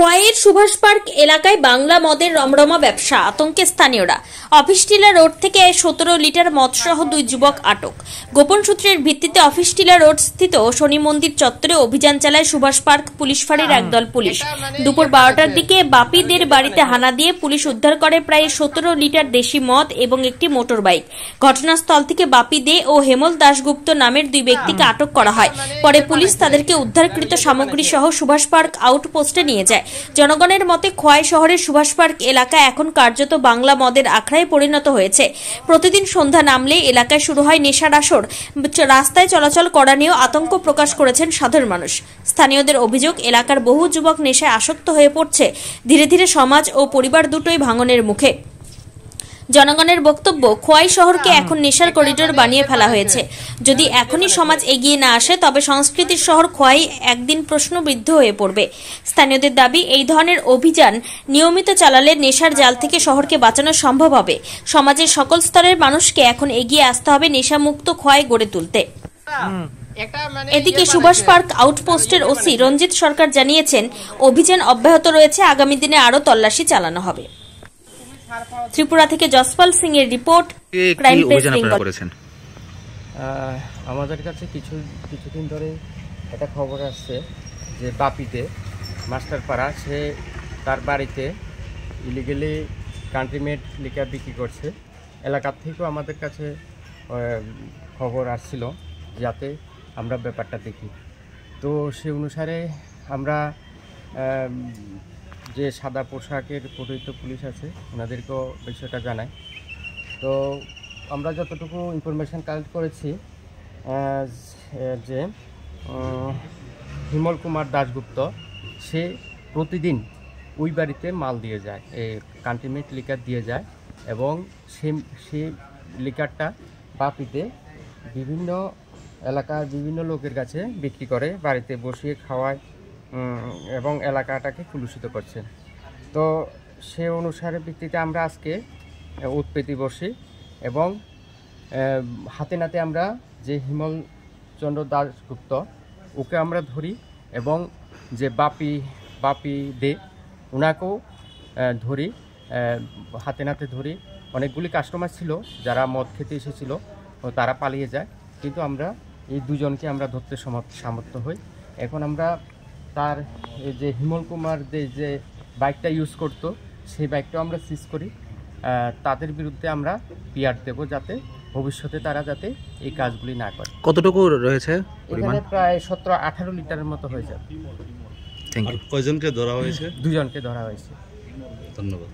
খোয়াইয়ের Subhash park এলাকায় বাংলা মদের রমরমা ব্যবসা, আতঙ্কে স্থানীয়রা। অফিস টিলা রোড থেকে 17 লিটার মদসহ 2 যুবক আটক। গোপন সূত্রের ভিত্তিতে অফিস টিলা রোড স্থিত শনি মন্দির চত্বরে অভিযান চালায় সুভাষ পার্ক পুলিশ ফাঁড়ির একদল পুলিশ। দুপুর 12টার দিকে বাপিদের বাড়িতে হানা দিয়ে পুলিশ উদ্ধার করে প্রায় 17 লিটার দেশি মদ এবং একটি মোটর বাইক। ঘটনাস্থল থেকে বাপি দে ও হেমল দাশগুপ্ত নামের 2 ব্যক্তিকে আটক করা হয়। পরে পুলিশ তাদেরকে উদ্ধারকৃত সামগ্রী সহ সুভাষ পার্ক আউটপোস্টে নিয়ে যায়। জনগণের মতে খোয়াই শহরের সুভাষ পার্ক এলাকা এখন কার্যত বাংলা মদের আখড়ায় পরিণত হয়েছে। প্রতিদিন সন্ধ্যা নামলে এলাকায় শুরু হয় নেশার আসর। রাস্তায় চলাচল করা নিয়েও আতঙ্ক প্রকাশ করেছেন সাধারণ মানুষ। স্থানীয়দের অভিযোগ, এলাকার বহু যুবক নেশায় আসক্ত হয়ে পড়ছে। ধীরে ধীরে সমাজ ও পরিবার দুটোই ভাঙনের মুখে। জনগণের বক্তব্য, খোয়াই শহরকে এখন নেশার করিডোর বানিয়ে ফেলা হয়েছে। যদি এখনই সমাজ এগিয়ে না আসে তবে সংস্কৃতির শহর খোয়াই একদিন প্রশ্নবিদ্ধ হয়ে পড়বে। স্থানীয়দের দাবি, এই ধরনের অভিযান নিয়মিত চালালে নেশার জাল থেকে শহরকে বাঁচানো সম্ভব হবে। সমাজের সকল স্তরের মানুষকে এখন এগিয়ে আসতে হবে নেশামুক্ত খোয়াই গড়ে তুলতে। এদিকে সুভাষ পার্ক আউটপোস্টের ওসি রঞ্জিত সরকার জানিয়েছেন, অভিযান অব্যাহত রয়েছে, আগামী দিনে আরও তল্লাশি চালানো হবে। ত্রিপুরা থেকে জসপাল সিং এর রিপোর্ট, ক্রাইম প্রেস বেঙ্গল। আমাদের কাছে কিছুদিন ধরে একটা খবর আসছে যে বাপিতে মাস্টারপাড়া সে তার বাড়িতে ইলিগেলি কান্ট্রিমেড লিকার বিক্রি করছে। এলাকার থেকেও আমাদের কাছে খবর আসছিল যাতে আমরা ব্যাপারটা দেখি। তো সে অনুসারে আমরা যে সাদা পোশাকের পরিহিত পুলিশ আছে ওনাদেরকেও বিষয়টা জানাই। তো আমরা যতটুকু ইনফরমেশান কালেক্ট করেছি যে হিমল কুমার দাশগুপ্ত সে প্রতিদিন ওই বাড়িতে মাল দিয়ে যায়, এই কান্ট্রিমেড লিকার দিয়ে যায় এবং সে লিকারটা বাপিতে বিভিন্ন এলাকার বিভিন্ন লোকের কাছে বিক্রি করে, বাড়িতে বসিয়ে খাওয়ায় এবং এলাকাটাকে কলুষিত করছে। তো সে অনুসারে ভিত্তিতে আমরা আজকে উৎপেতি বসি এবং হাতে নাতে আমরা যে হিমল চন্দ্র দাশগুপ্ত ওকে আমরা ধরি এবং যে বাপি দে ওনাকেও ধরি, হাতে নাতে ধরি। অনেকগুলি কাস্টমার ছিল যারা মদ খেতে এসেছিল, তারা পালিয়ে যায়, কিন্তু আমরা এই দুজনকে আমরা ধরতে সামর্থ্য হই। এখন আমরা তার যে হিমল কুমার যে বাইকটা ইউজ করতো সেই বাইকটাও আমরা সিজ করি। তাদের বিরুদ্ধে আমরা পিআর দেব যাতে ভবিষ্যতে তারা যাতে এই কাজগুলি না করে। কতটুকু রয়েছে? এখানে প্রায় 17-18 লিটারের মতো হয়ে যাবে। Thank you. কয়জনকে ধরা হয়েছে? 2 জনকে ধরা হয়েছে। ধন্যবাদ।